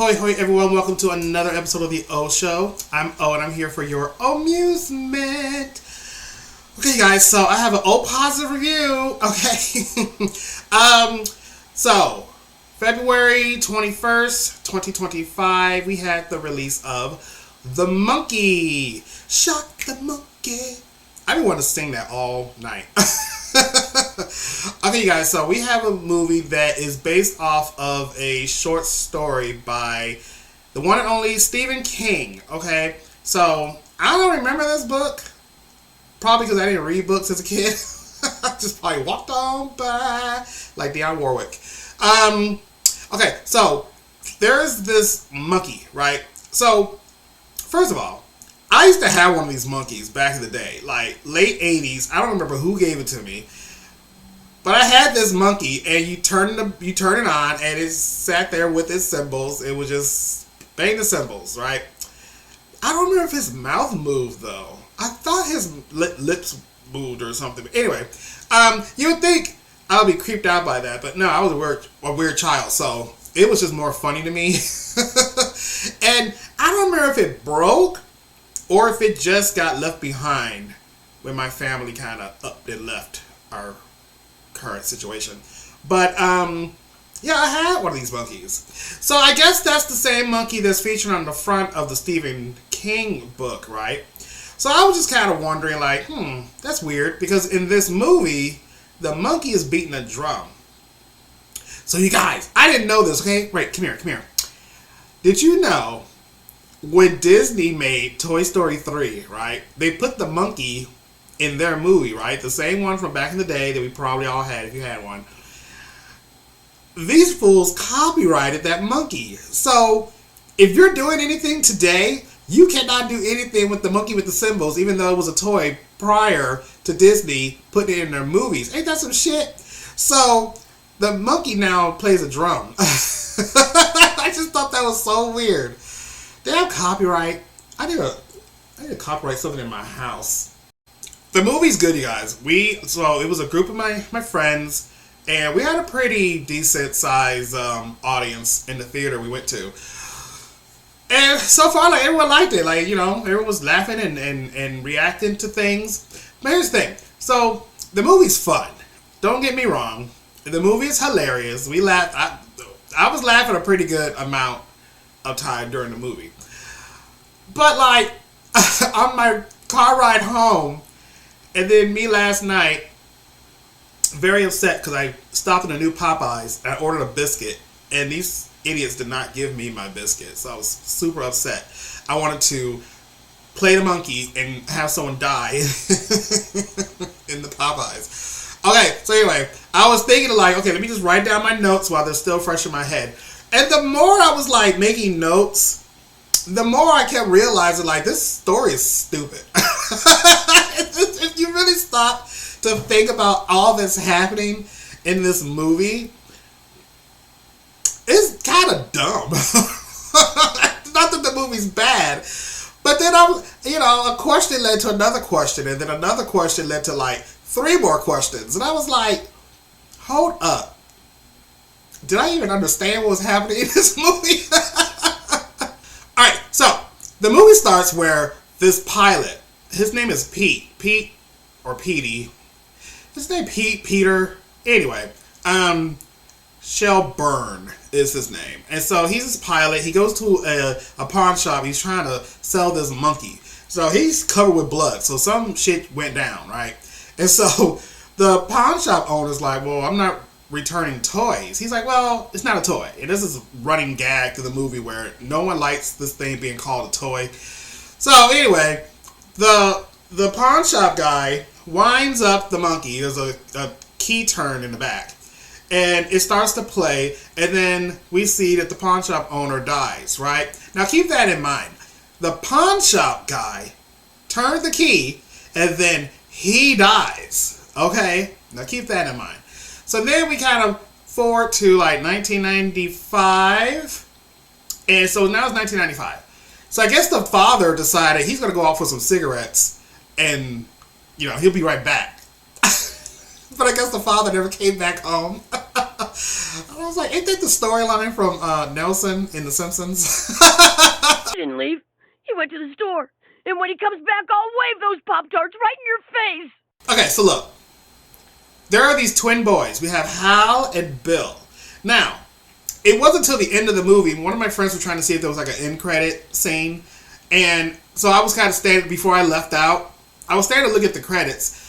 Ahoy, hoy, everyone. Welcome to another episode of The O Show. I'm O, and I'm here for your amusement. Okay, guys, so I have an O positive review. Okay. So, February 21st, 2025, we had the release of The Monkey. Shock the Monkey. I didn't want to sing that all night. Okay, guys, so we have a movie that is based off of a short story by the one and only Stephen King. Okay, so I don't remember this book, probably because I didn't read books as a kid. I just probably walked on by like Dionne Warwick. Okay, so there's this monkey, right? So first of all, I used to have one of these monkeys back in the day, like late 80s. I don't remember who gave it to me. But I had this monkey, and you turn it on, and it sat there with its cymbals. It was just bang the cymbals, right? I don't remember if his mouth moved, though. I thought his lips moved or something. But anyway, you would think I would be creeped out by that, but no, I was a weird child, so it was just more funny to me. And I don't remember if it broke or if it just got left behind when my family kind of upped and left our current situation. But yeah, I had one of these monkeys. So I guess that's the same monkey that's featured on the front of the Stephen King book, right? So I was just kind of wondering, like, that's weird, because in this movie the monkey is beating a drum. So you guys, I didn't know this. Okay, wait, come here. Did you know when Disney made Toy Story 3, right, they put the monkey in their movie, right? The same one from back in the day that we probably all had if you had one. These fools copyrighted that monkey. So if you're doing anything today, you cannot do anything with the monkey with the cymbals, even though it was a toy prior to Disney putting it in their movies. Ain't that some shit? So the monkey now plays a drum. I just thought that was so weird. They have copyright. I need to copyright something in my house. The movie's good, you guys. So it was a group of my friends, and we had a pretty decent size audience in the theater we went to. And so far, like, everyone liked it. Like, you know, everyone was laughing and reacting to things. But here's the thing. So the movie's fun. Don't get me wrong. The movie is hilarious. We laughed. I was laughing a pretty good amount of time during the movie. But like on my car ride home, and then me last night, very upset because I stopped in a new Popeyes and I ordered a biscuit, and these idiots did not give me my biscuit. So I was super upset. I wanted to play the monkey and have someone die in the Popeyes. Okay, so anyway, I was thinking like, okay, let me just write down my notes while they're still fresh in my head. And the more I was like making notes, the more I kept realizing, like, this story is stupid. If you really stop to think about all that's happening in this movie, it's kind of dumb. Not that the movie's bad, but then a question led to another question, and then another question led to like 3 more questions, and I was like, hold up. Did I even understand what was happening in this movie? Alright, so the movie starts where this pilot, his name is Pete or Petey. His name Peter. Anyway, Shelburne is his name. And so he's this pilot. He goes to a pawn shop. He's trying to sell this monkey. So he's covered with blood. So some shit went down, right? And so the pawn shop owner's like, well, I'm not returning toys. He's like, well, it's not a toy. And this is a running gag to the movie where no one likes this thing being called a toy. So anyway, the pawn shop guy winds up the monkey. There's a key turn in the back, and it starts to play, and then we see that the pawn shop owner dies, right? Now keep that in mind. The pawn shop guy turned the key, and then he dies. Okay? Now keep that in mind. So then we kind of forward to like 1995. And so now it's 1995. So I guess the father decided he's going to go out for some cigarettes and, you know, he'll be right back. But I guess the father never came back home. I was like, ain't that the storyline from Nelson in The Simpsons? He didn't leave. He went to the store. And when he comes back, I'll wave those Pop-Tarts right in your face. Okay, so look. There are these twin boys. We have Hal and Bill. Now, it wasn't until the end of the movie, one of my friends was trying to see if there was like an end credit scene. And so I was kind of standing, before I left out, I was standing to look at the credits.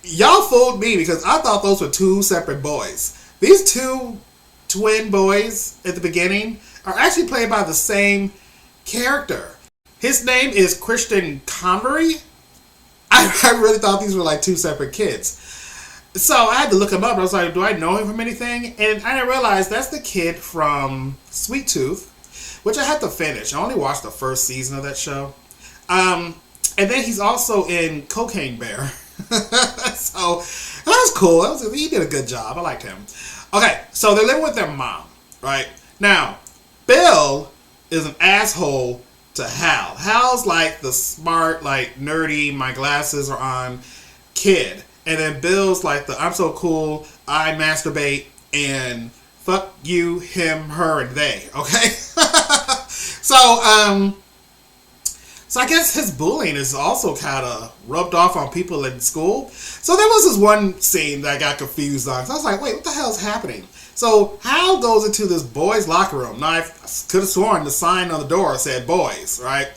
Y'all fooled me because I thought those were two separate boys. These two twin boys at the beginning are actually played by the same character. His name is Christian Convery. I really thought these were like two separate kids. So I had to look him up. I was like, do I know him from anything? And I didn't realize that's the kid from Sweet Tooth, which I had to finish. I only watched the first season of that show. And then he's also in Cocaine Bear. So that was cool. He did a good job. I liked him. Okay, so they're living with their mom, right? Now, Bill is an asshole to Hal. Hal's like the smart, like nerdy, my glasses are on kid. And then Bill's like the I'm so cool, I masturbate, and fuck you, him, her, and they. Okay? So I guess his bullying is also kind of rubbed off on people in school. So there was this one scene that I got confused on. So I was like, wait, what the hell is happening? So Hal goes into this boys' locker room. Now, I could have sworn the sign on the door said boys, right?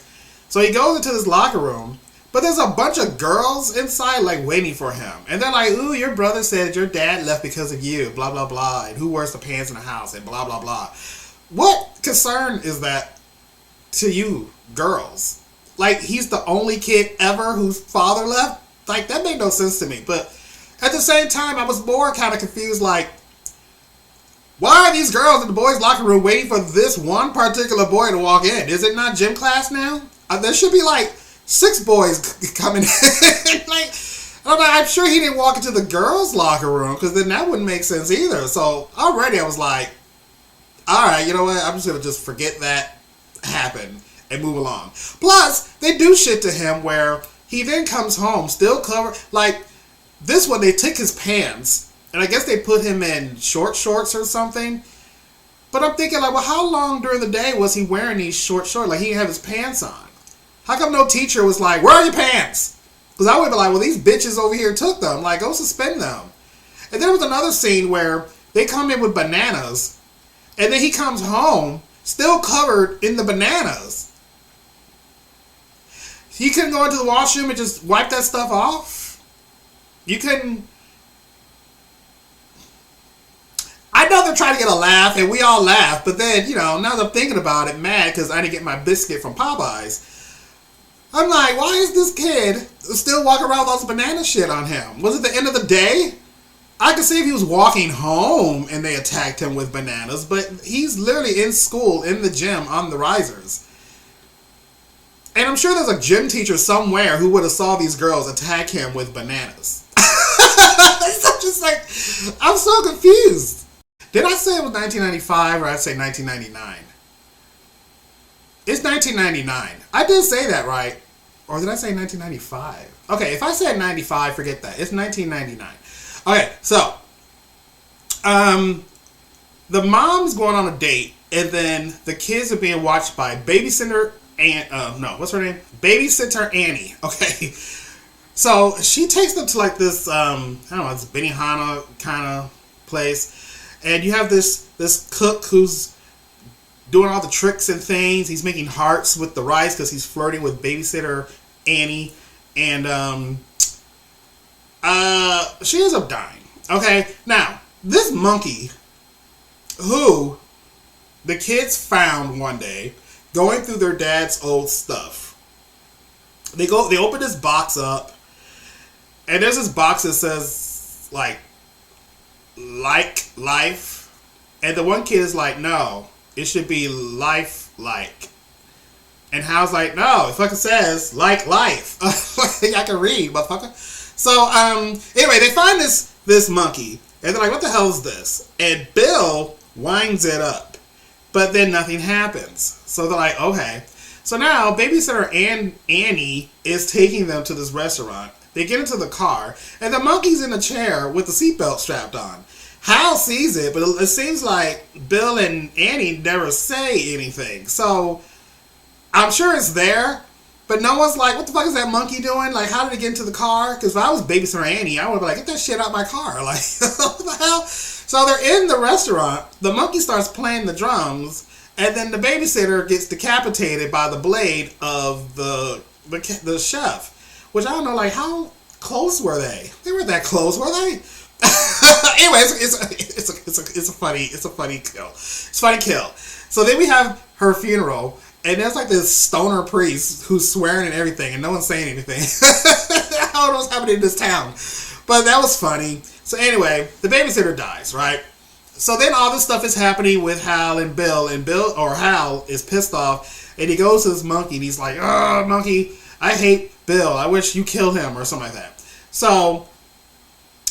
So he goes into this locker room, but there's a bunch of girls inside, like, waiting for him. And they're like, ooh, your brother said your dad left because of you, blah, blah, blah, and who wears the pants in the house, and blah, blah, blah. What concern is that to you, girls? Like, he's the only kid ever whose father left? Like, that made no sense to me. But at the same time, I was more kind of confused, like, why are these girls in the boys' locker room waiting for this one particular boy to walk in? Is it not gym class now? There should be, like, 6 boys coming in. Like, I'm sure he didn't walk into the girls' locker room, because then that wouldn't make sense either. So, already I was like, all right, you know what? I'm just going to just forget that happened and move along. Plus, they do shit to him where he then comes home still covered. Like, this one, they took his pants, and I guess they put him in short shorts or something. But I'm thinking, like, well, how long during the day was he wearing these short shorts? Like, he didn't have his pants on. How come no teacher was like, where are your pants? Because I would be like, well, these bitches over here took them. Like, go suspend them. And there was another scene where they come in with bananas, and then he comes home still covered in the bananas. You couldn't go into the washroom and just wipe that stuff off? You couldn't... I know they're trying to get a laugh, and we all laugh, but then, you know, now that I'm thinking about it, mad because I didn't get my biscuit from Popeyes. I'm like, why is this kid still walking around with all this banana shit on him? Was it the end of the day? I could see if he was walking home and they attacked him with bananas, but he's literally in school, in the gym, on the risers. And I'm sure there's a gym teacher somewhere who would have saw these girls attack him with bananas. I'm just like, I'm so confused. Did I say it was 1995 or did I say 1999? It's 1999. I did say that, right? Or did I say 1995? Okay, if I said 95, forget that. It's 1999. Okay, so, the mom's going on a date, and then the kids are being watched by babysitter what's her name? Babysitter Annie. Okay. So she takes them to like this, I don't know, it's Benihana kind of place. And you have this cook who's doing all the tricks and things. He's making hearts with the rice because he's flirting with babysitter Annie. And she ends up dying. Okay. Now, this monkey who the kids found one day going through their dad's old stuff. They open this box up, and there's this box that says, like life. And the one kid is like, no, it should be life-like. And Hal's like, no, it fucking says, like life. I can read, motherfucker. So, anyway, they find this monkey, and they're like, what the hell is this? And Bill winds it up. But then nothing happens. So they're like, okay. So now, babysitter Annie is taking them to this restaurant. They get into the car, and the monkey's in a chair with the seatbelt strapped on. Hal sees it, but it seems like Bill and Annie never say anything. So I'm sure it's there, but no one's like, what the fuck is that monkey doing? Like, how did it get into the car? Because if I was babysitting Annie, I would be like, get that shit out my car. Like, what the hell? So they're in the restaurant. The monkey starts playing the drums, and then the babysitter gets decapitated by the blade of the chef. Which I don't know, like, how close were they? They weren't that close, were they? Anyway, it's a funny kill. It's a funny kill. So then we have her funeral. And there's like this stoner priest who's swearing and everything, and no one's saying anything. I don't know what's happening in this town. But that was funny. So anyway, the babysitter dies, right? So then all this stuff is happening with Hal and Bill, or Hal, is pissed off, and he goes to this monkey, and he's like, oh, monkey, I hate Bill. I wish you killed him, or something like that. So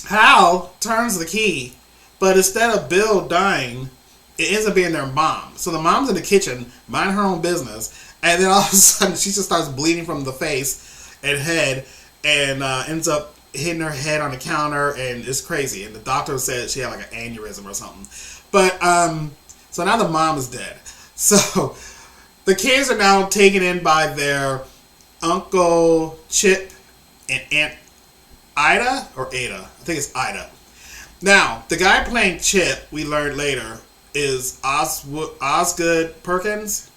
Hal turns the key, but instead of Bill dying, it ends up being their mom. So the mom's in the kitchen, minding her own business, and then all of a sudden she just starts bleeding from the face and head, and ends up hitting her head on the counter, and it's crazy. And the doctor said she had like an aneurysm or something. But so now the mom is dead. So the kids are now taken in by their Uncle Chip and Aunt Ida, or Ada. I think it's Ida. Now, the guy playing Chip, we learned later, is Osgood Perkins.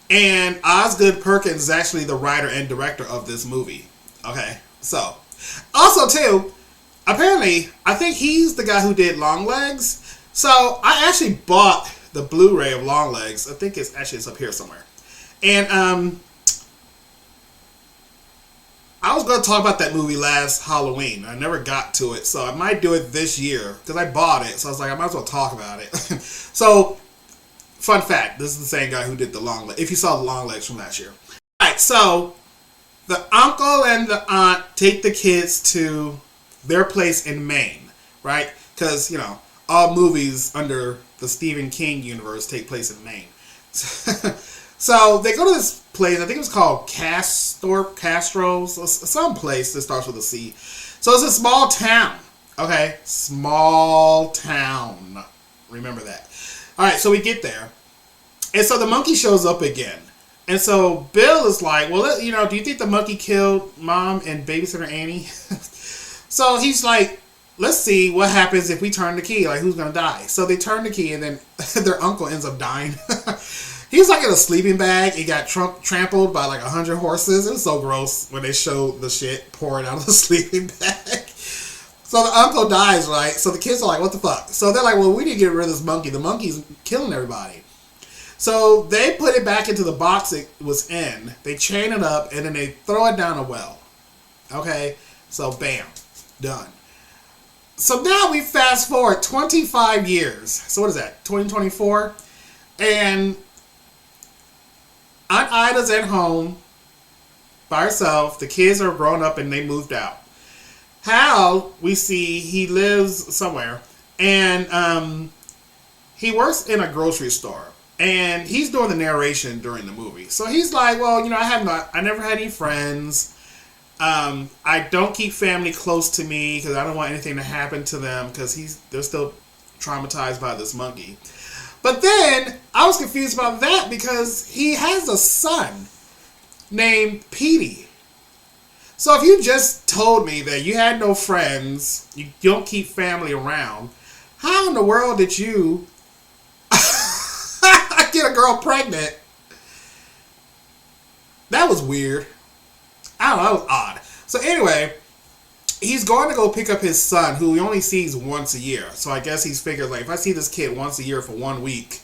And Osgood Perkins is actually the writer and director of this movie. Okay, so. Also, too, apparently, I think he's the guy who did Longlegs. So, I actually bought the Blu-ray of Longlegs. I think it's up here somewhere. And, I was going to talk about that movie last Halloween. I never got to it, so I might do it this year, because I bought it, so I was like, I might as well talk about it. So, fun fact, this is the same guy who did the Longlegs, if you saw the Longlegs from last year. Alright, so, the uncle and the aunt take the kids to their place in Maine, right? Because, you know, all movies under the Stephen King universe take place in Maine. So they go to this place, I think it was called Castro's, some place that starts with a C. So it's a small town, okay? Small town. Remember that. All right, so we get there. And so the monkey shows up again. And so Bill is like, well, you know, do you think the monkey killed Mom and babysitter Annie? So he's like, let's see what happens if we turn the key. Like, who's going to die? So they turn the key, and then their uncle ends up dying. He's like in a sleeping bag. He got trampled by like 100 horses. It was so gross when they showed the shit pouring out of the sleeping bag. So the uncle dies, right? So the kids are like, what the fuck? So they're like, well, we need to get rid of this monkey. The monkey's killing everybody. So they put it back into the box it was in. They chain it up, and then they throw it down a well. Okay? So bam. Done. So now we fast forward 25 years. So what is that? 2024? And Aunt Ida's at home by herself. The kids are grown up and they moved out. Hal, we see he lives somewhere, and he works in a grocery store, and he's doing the narration during the movie. So he's like, well, you know, I never had any friends. I don't keep family close to me because I don't want anything to happen to them because they're still traumatized by this monkey. But then I was confused about that because he has a son named Petey. So if you just told me that you had no friends, you don't keep family around, how in the world did you get a girl pregnant? That was weird. I don't know, that was odd. So anyway, he's going to go pick up his son, who he only sees once a year. So I guess he's figured, like, if I see this kid once a year for 1 week,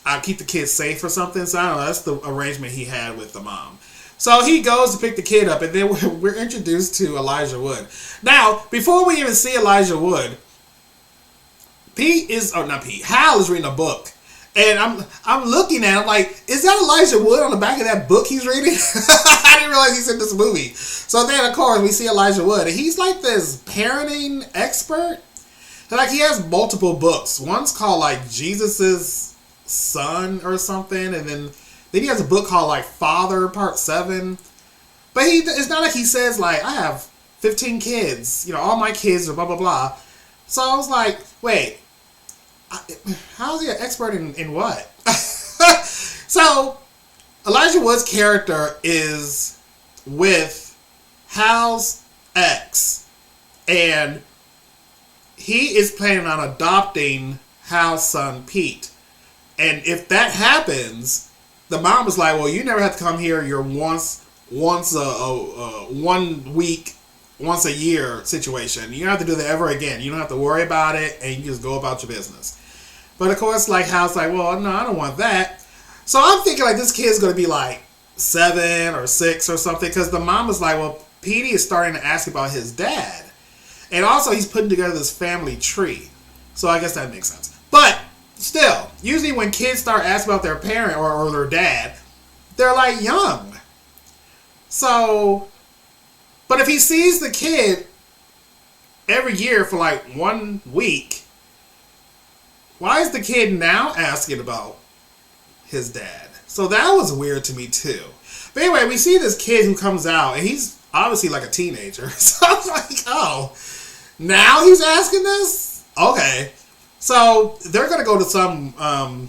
I'll keep the kid safe or something. So I don't know, that's the arrangement he had with the mom. So he goes to pick the kid up, and then we're introduced to Elijah Wood. Now, before we even see Elijah Wood, Hal is reading a book. And I'm looking at him like, is that Elijah Wood on the back of that book he's reading? I didn't realize he's in this movie. So then, of course, we see Elijah Wood. And he's like this parenting expert. Like, he has multiple books. One's called, like, Jesus's Son or something. And then he has a book called, like, Father Part 7. But it's not like he says, like, I have 15 kids. You know, all my kids are blah, blah, blah. So I was like, wait, how is he an expert in what? So Elijah Wood's character is with Hal's ex, and he is planning on adopting Hal's son Pete. And if that happens, the mom was like, well, you never have to come here. You're once a 1 week, once a year situation. You don't have to do that ever again. You don't have to worry about it, and you just go about your business. But of course, like, Hal's like, well, no, I don't want that. So I'm thinking like this kid's going to be like 7 or 6 or something, because the mom was like, well, Petey is starting to ask about his dad. And also he's putting together this family tree. So I guess that makes sense. But still, usually when kids start asking about their parent or their dad, they're like young. So, but if he sees the kid every year for like 1 week, why is the kid now asking about his dad? So that was weird to me too. But anyway, we see this kid who comes out, and he's obviously like a teenager. So I was like, oh, now he's asking this? Okay. So they're going to go to some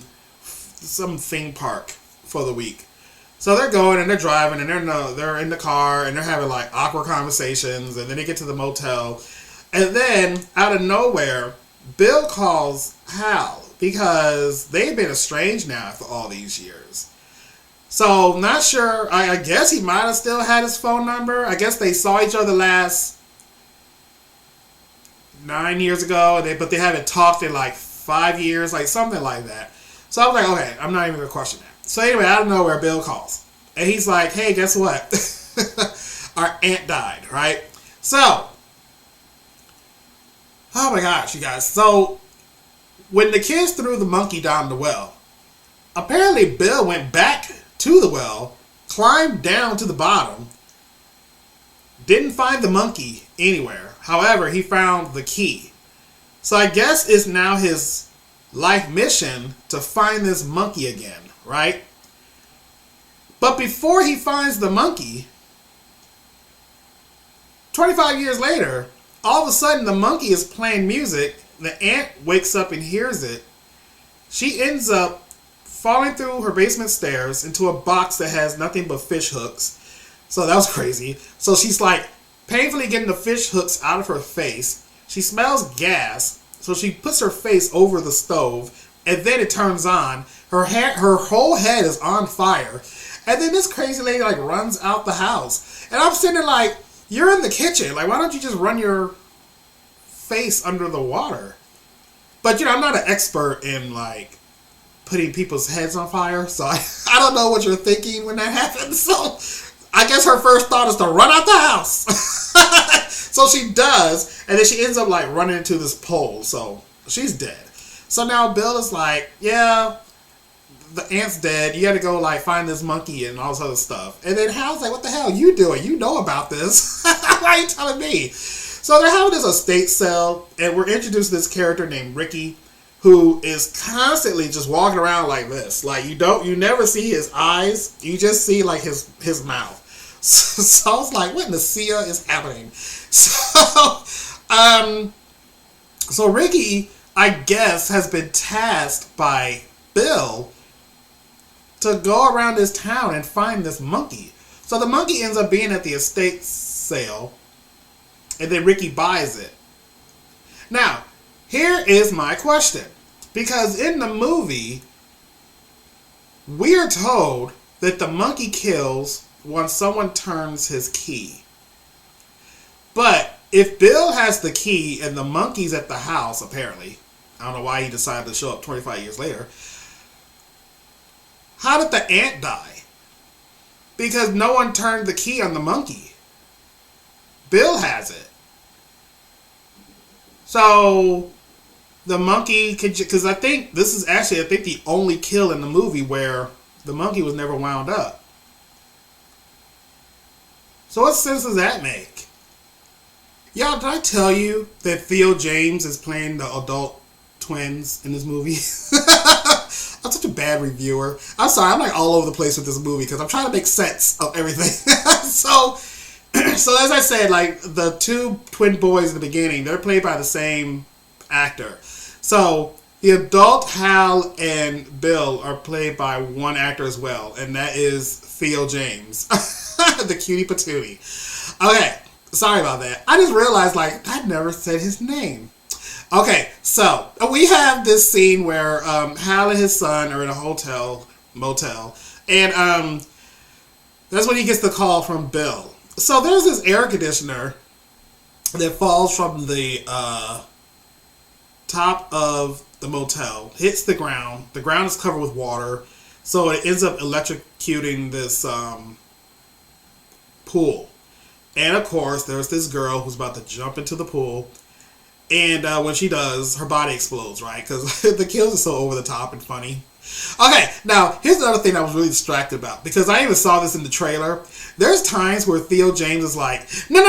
theme park for the week. So they're going and they're driving and they're in the car and they're having like awkward conversations, and then they get to the motel. And then out of nowhere, Bill calls Hal because they've been estranged now after all these years. So not sure. I guess he might have still had his phone number. I guess they saw each other last 9 years ago, but they haven't talked in like 5 years, like something like that. So I was like, okay, I'm not even gonna question that. So anyway, out of nowhere, Bill calls, and he's like, hey, guess what? Our aunt died, right? So, oh my gosh, you guys. So when the kids threw the monkey down the well, apparently Bill went back to the well, climbed down to the bottom, didn't find the monkey anywhere. However, he found the key. So I guess it's now his life mission to find this monkey again, right? But before he finds the monkey, 25 years later, all of a sudden the monkey is playing music. The aunt wakes up and hears it. She ends up falling through her basement stairs into a box that has nothing but fish hooks. So that was crazy. So she's like painfully getting the fish hooks out of her face. She smells gas, so she puts her face over the stove, and then it turns on. Her whole head is on fire, and then this crazy lady like runs out the house. And I'm sitting there like, you're in the kitchen. Like, why don't you just run your face under the water? But you know, I'm not an expert in like putting people's heads on fire, so I don't know what you're thinking when that happens. So I guess her first thought is to run out the house. So she does, and then she ends up like running into this pole, so she's dead. So now Bill is like, yeah, the aunt's dead. You got to go like find this monkey and all this other stuff. And then Hal's like, what the hell are you doing? You know about this. Why are you telling me? So they're having this estate sale, and we're introduced to this character named Ricky, who is constantly just walking around like this. Like you never see his eyes. You just see like his mouth. So I was like, what in the sea is happening? So Ricky, I guess, has been tasked by Bill to go around this town and find this monkey. So the monkey ends up being at the estate sale, and then Ricky buys it. Now, here is my question. Because in the movie, we are told that the monkey kills once someone turns his key. But if Bill has the key and the monkey's at the house, apparently, I don't know why he decided to show up 25 years later, how did the aunt die? Because no one turned the key on the monkey. Bill has it. So the monkey could, because I think this is actually, the only kill in the movie where the monkey was never wound up. So what sense does that make? Y'all, did I tell you that Theo James is playing the adult twins in this movie? I'm such a bad reviewer. I'm sorry, I'm like all over the place with this movie because I'm trying to make sense of everything. So as I said, like the two twin boys in the beginning, they're played by the same actor. So the adult Hal and Bill are played by one actor as well, and that is Theo James, the cutie patootie. Okay, sorry about that. I just realized, like, I never said his name. Okay, so we have this scene where Hal and his son are in a motel, and that's when he gets the call from Bill. So there's this air conditioner that falls from the top of the motel, hits the ground. The ground is covered with water, so it ends up electrocuting this pool. And of course, there's this girl who's about to jump into the pool. And when she does, her body explodes, right? Because the kills are so over the top and funny. Okay, now, here's another thing I was really distracted about. Because I even saw this in the trailer. There's times where Theo James is like, no.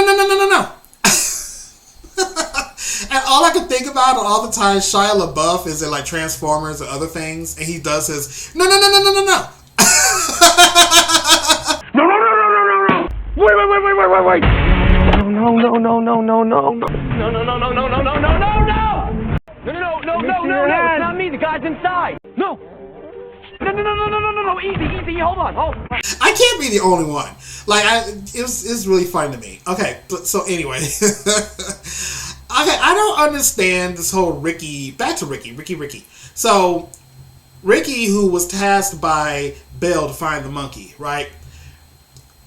And all I could think about all the time Shia LaBeouf is in like Transformers and other things. And he does his, no. No. Wait. No, it's not me. The guy's inside. No. Easy. Hold on. I can't be the only one. Like, it's really funny to me. Okay, so anyway. Okay, I don't understand this whole Ricky. Back to Ricky. So, Ricky, who was tasked by Bill to find the monkey, right?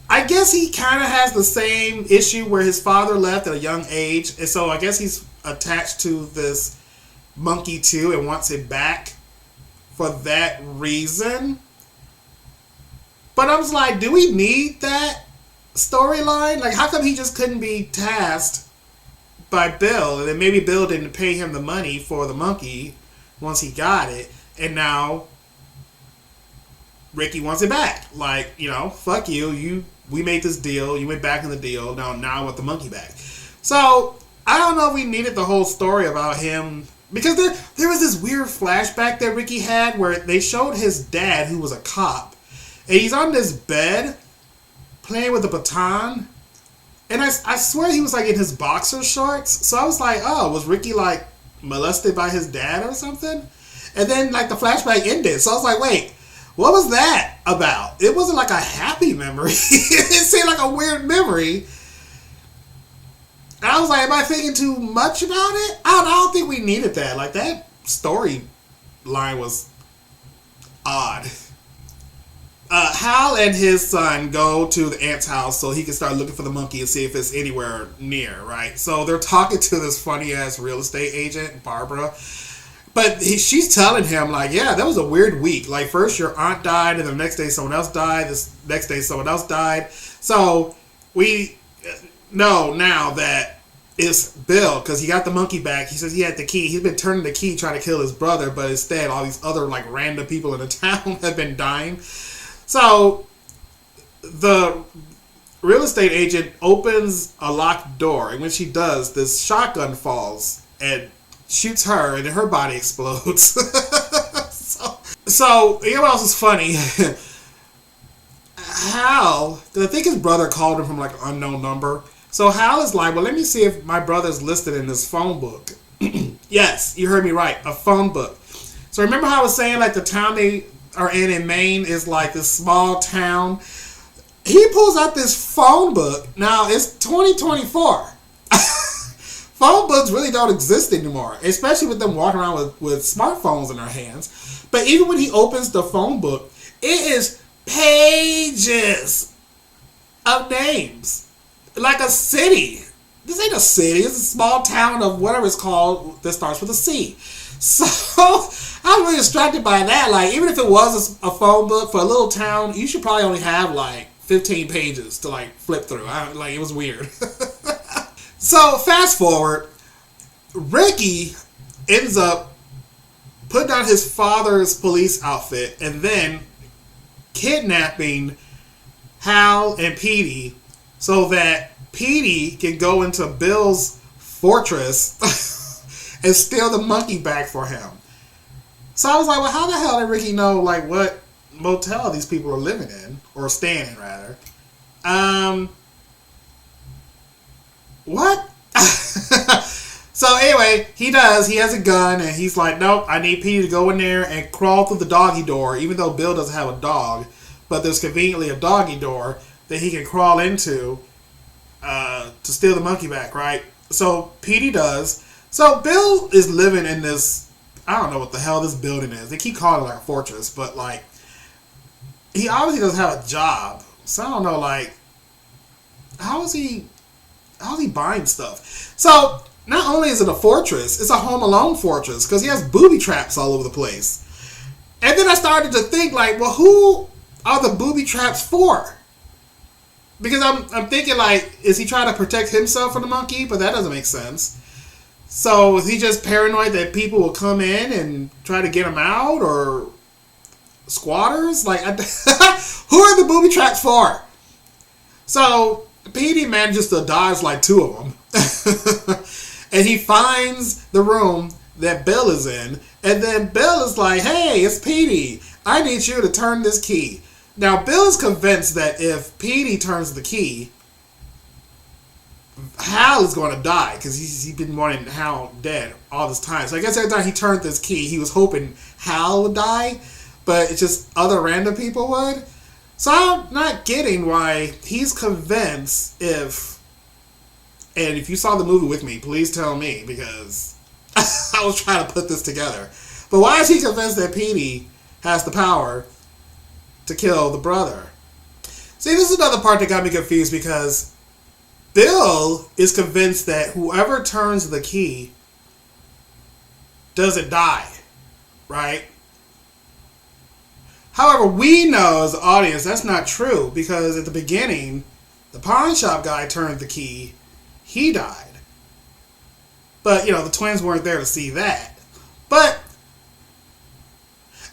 I guess he kind of has the same issue where his father left at a young age. And so I guess he's attached to this monkey too and wants it back for that reason. But I was like, do we need that storyline? Like, how come he just couldn't be tasked by Bill? And then maybe Bill didn't pay him the money for the monkey once he got it. And now Ricky wants it back. Like, fuck you. We made this deal. You went back in the deal. Now I want the monkey back. So, I don't know if we needed the whole story about him. Because there was this weird flashback that Ricky had where they showed his dad, who was a cop. And he's on this bed playing with a baton. And I swear he was like in his boxer shorts. So I was like, oh, was Ricky like molested by his dad or something? And then like the flashback ended. So I was like, wait. What was that about? It wasn't like a happy memory. It seemed like a weird memory. And I was like, am I thinking too much about it? I don't think we needed that. Like, that storyline was odd. Hal and his son go to the aunt's house so he can start looking for the monkey and see if it's anywhere near, right? So they're talking to this funny-ass real estate agent, Barbara. But she's telling him, like, yeah, that was a weird week. Like, first your aunt died, and the next day someone else died. This next day someone else died. So we know now that it's Bill, because he got the monkey back. He says he had the key. He's been turning the key trying to kill his brother, but instead all these other, like, random people in the town have been dying. So the real estate agent opens a locked door, and when she does, this shotgun falls and shoots her, and then her body explodes. so you know what else is funny? Hal, I think his brother called him from like an unknown number. So Hal is like, well, let me see if my brother's listed in this phone book. Yes, you heard me right, a phone book. So remember how I was saying like the town they are in Maine is like this small town? He pulls out this phone book. Now it's 2024. Phone books really don't exist anymore, especially with them walking around with smartphones in their hands. But even when he opens the phone book, it is pages of names. Like a city. This ain't a city. It's a small town of whatever it's called that starts with a C. So, I was really distracted by that. Like, even if it was a phone book for a little town, you should probably only have, like, 15 pages to, like, flip through. It was weird. So, fast forward, Ricky ends up putting on his father's police outfit and then kidnapping Hal and Petey so that Petey can go into Bill's fortress and steal the monkey back for him. So I was like, well, how the hell did Ricky know, like, what motel these people are living in, or staying in, rather? What? So anyway, he does. He has a gun, and he's like, nope, I need Petey to go in there and crawl through the doggy door, even though Bill doesn't have a dog. But there's conveniently a doggy door that he can crawl into to steal the monkey back, right? So Petey does. So Bill is living in this, I don't know what the hell this building is. They keep calling it like a fortress, but like, he obviously doesn't have a job. So I don't know, like, how's he buying stuff? So not only is it a fortress, it's a Home Alone fortress because he has booby traps all over the place. And then I started to think, like, well, who are the booby traps for? Because I'm thinking, like, is he trying to protect himself from the monkey? But that doesn't make sense. So is he just paranoid that people will come in and try to get him out, or squatters? Like, who are the booby traps for? So Petey manages to dodge like two of them. And he finds the room that Bill is in. And then Bill is like, hey, it's Petey. I need you to turn this key. Now, Bill is convinced that if Petey turns the key, Hal is going to die because he's been wanting Hal dead all this time. So I guess every time he turned this key, he was hoping Hal would die, but it's just other random people would. So I'm not getting why he's convinced and if you saw the movie with me, please tell me, because I was trying to put this together. But why is he convinced that Petey has the power to kill the brother? See, this is another part that got me confused, because Bill is convinced that whoever turns the key doesn't die, right? However, we know as the audience that's not true, because at the beginning, the pawn shop guy turned the key, he died. But, the twins weren't there to see that. But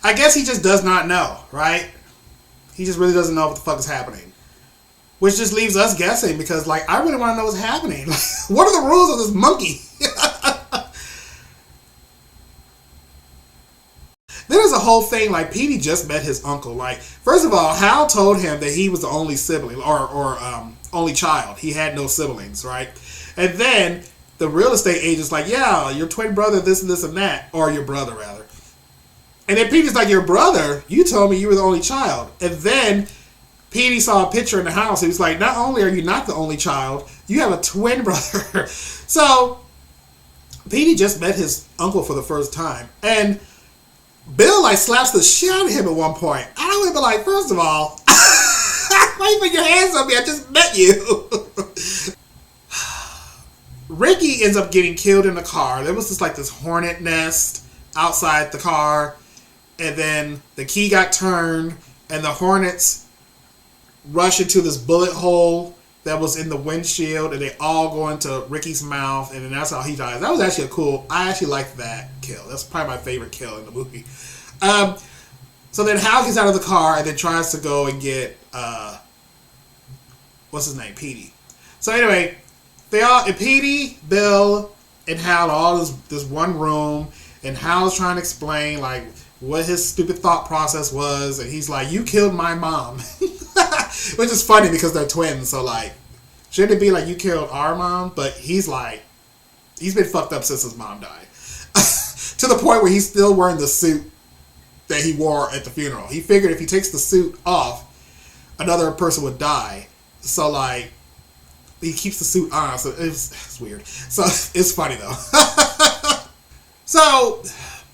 I guess he just does not know, right? He just really doesn't know what the fuck is happening. Which just leaves us guessing, because, like, I really want to know what's happening. Like, what are the rules of this monkey? Then there's a whole thing, like, Petey just met his uncle. Like, first of all, Hal told him that he was the only sibling, or only child. He had no siblings, right? And then the real estate agent's like, yeah, your twin brother, this and this and that. Or your brother, rather. And then Petey's like, your brother? You told me you were the only child. And then Petey saw a picture in the house. He was like, not only are you not the only child, you have a twin brother. So Petey just met his uncle for the first time. And Bill, like, slaps the shit out of him at one point. I would have been like, first of all, why you put your hands on me? I just met you. Ricky ends up getting killed in the car. There was this hornet nest outside the car. And then the key got turned. And the hornets rush into this bullet hole that was in the windshield. And they all go into Ricky's mouth. And then that's how he dies. That was actually I actually liked that kill. That's probably my favorite kill in the movie. So then Hal gets out of the car and then tries to go and get, what's his name? Petey. So anyway, Petey, Bill, and Hal are all this one room, and Hal's trying to explain, like, what his stupid thought process was, and he's like, you killed my mom. Which is funny because they're twins, so, like, shouldn't it be like, you killed our mom? But he's like, he's been fucked up since his mom died. To the point where he's still wearing the suit that he wore at the funeral. He figured if he takes the suit off, another person would die. So, like, he keeps the suit on, so it's weird. So, it's funny, though. So,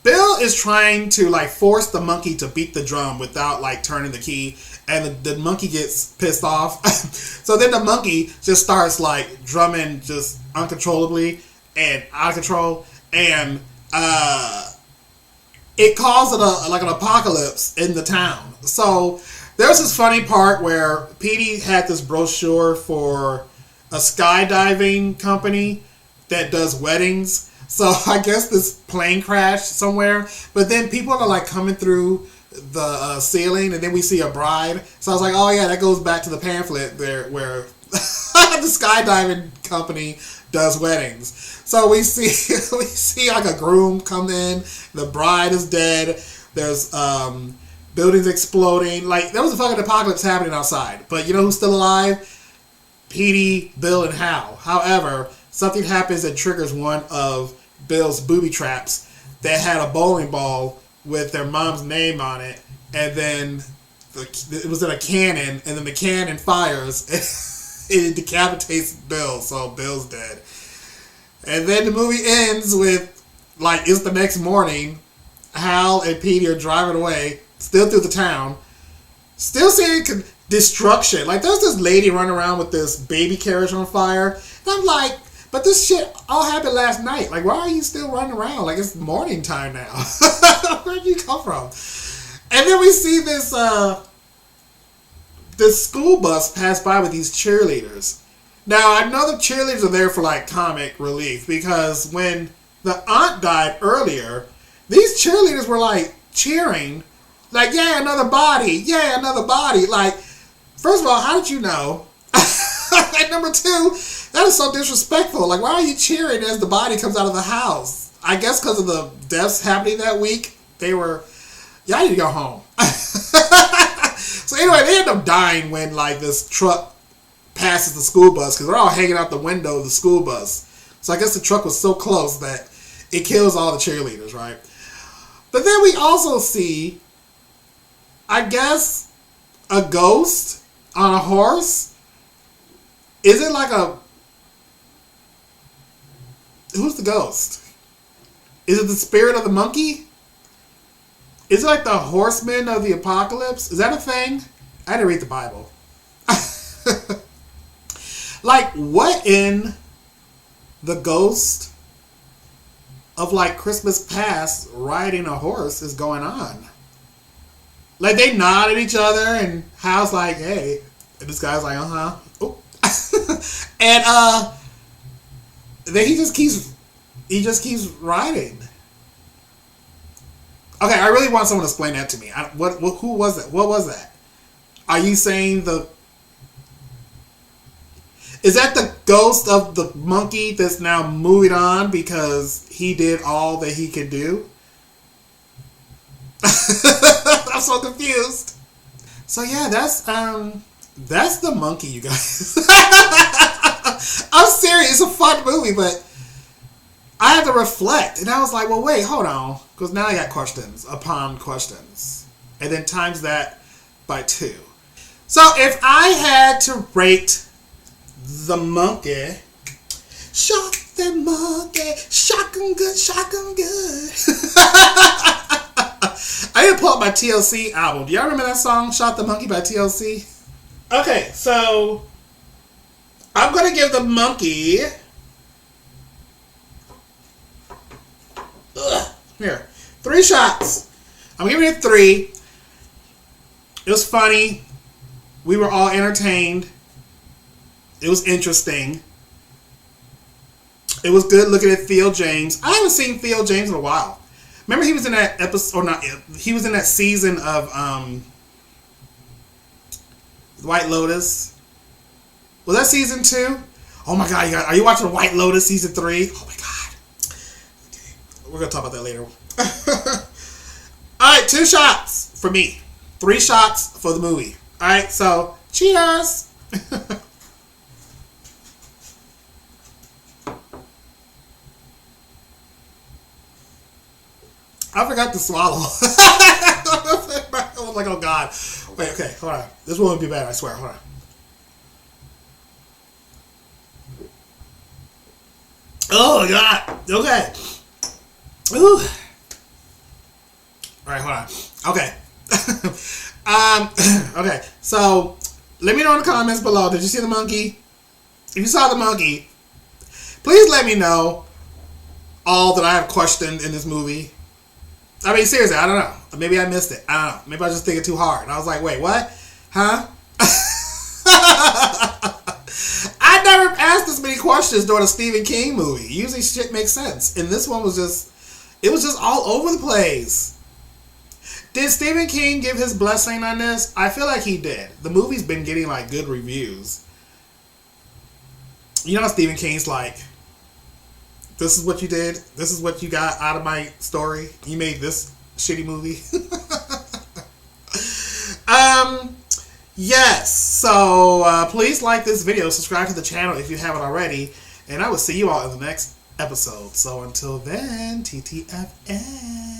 Bill is trying to, like, force the monkey to beat the drum without, like, turning the key, and the monkey gets pissed off. So then the monkey just starts, like, drumming just uncontrollably and out of control, and it caused an apocalypse in the town. So there's this funny part where Petey had this brochure for a skydiving company that does weddings. So I guess this plane crashed somewhere, but then people are like coming through the ceiling, and then we see a bride. So I was like, oh yeah, that goes back to the pamphlet there where the skydiving company does weddings. So we see like a groom come in, the bride is dead, there's buildings exploding, like there was a fucking apocalypse happening outside. But you know who's still alive? Petey, Bill, and Hal. However, something happens that triggers one of Bill's booby traps that had a bowling ball with their mom's name on it, and then it was in a cannon, and then the cannon fires, and it decapitates Bill, so Bill's dead. And then the movie ends with, like, it's the next morning, Hal and Petey are driving away, still through the town, still seeing destruction. Like, there's this lady running around with this baby carriage on fire, and I'm like, but this shit all happened last night. Like, why are you still running around? Like, it's morning time now. Where'd you come from? And then we see this this school bus pass by with these cheerleaders. Now, I know the cheerleaders are there for, like, comic relief, because when the aunt died earlier, these cheerleaders were, like, cheering. Like, yeah, another body. Yeah, another body. Like, first of all, how did you know? And number two, that is so disrespectful. Like, why are you cheering as the body comes out of the house? I guess because of the deaths happening that week, they were, y'all need to go home. So anyway, they end up dying when, like, this truck passes the school bus, because they're all hanging out the window of the school bus. So I guess the truck was so close that it kills all the cheerleaders, right? But then we also see, I guess, a ghost on a horse. Is it like a... Who's the ghost? Is it the spirit of the monkey? Is it like the horseman of the apocalypse? Is that a thing? I didn't read the Bible. Like, what in the ghost of, like, Christmas past riding a horse is going on? Like, they nod at each other, and Hal's like, hey. And this guy's like, uh-huh. Oh. And, then he just keeps riding. Okay, I really want someone to explain that to me. Who was that? What was that? Are you saying is that the ghost of the monkey that's now moving on because he did all that he could do? I'm so confused. So yeah, that's the monkey, you guys. I'm serious. It's a fun movie, but I had to reflect, and I was like, well, wait, hold on, because now I got questions upon questions, and then times that by 2. So if I had to rate the monkey, shock that monkey, shock him good, shock him good. I need to pull up my TLC album. Do y'all remember that song, Shot the Monkey by TLC? Okay, so I'm going to give the monkey... Here, 3 shots. I'm giving it 3. It was funny. We were all entertained. It was interesting. It was good looking at Theo James. I haven't seen Theo James in a while. Remember he was in that episode, or not, he was in that season of White Lotus. Was that season 2? Oh my God, are you watching White Lotus season 3? Oh my God. We're going to talk about that later. Alright, 2 shots for me. 3 shots for the movie. Alright, so cheers. I forgot to swallow. I was like, oh God. Wait, okay, hold on. This won't be bad, I swear. Hold on. Oh God. Okay. Ooh. Alright, hold on. Okay. Okay, so let me know in the comments below. Did you see the monkey? If you saw the monkey, please let me know all that I have questioned in this movie. I mean, seriously, I don't know. Maybe I missed it. I don't know. Maybe I was just thinking too hard. And I was like, wait, what? Huh? I never asked this many questions during a Stephen King movie. Usually shit makes sense. And this one was just, it was just all over the place. Did Stephen King give his blessing on this? I feel like he did. The movie's been getting, like, good reviews. You know how Stephen King's like, this is what you did. This is what you got out of my story. You made this shitty movie. Yes. So please like this video. Subscribe to the channel if you haven't already. And I will see you all in the next episode. So until then, TTFN.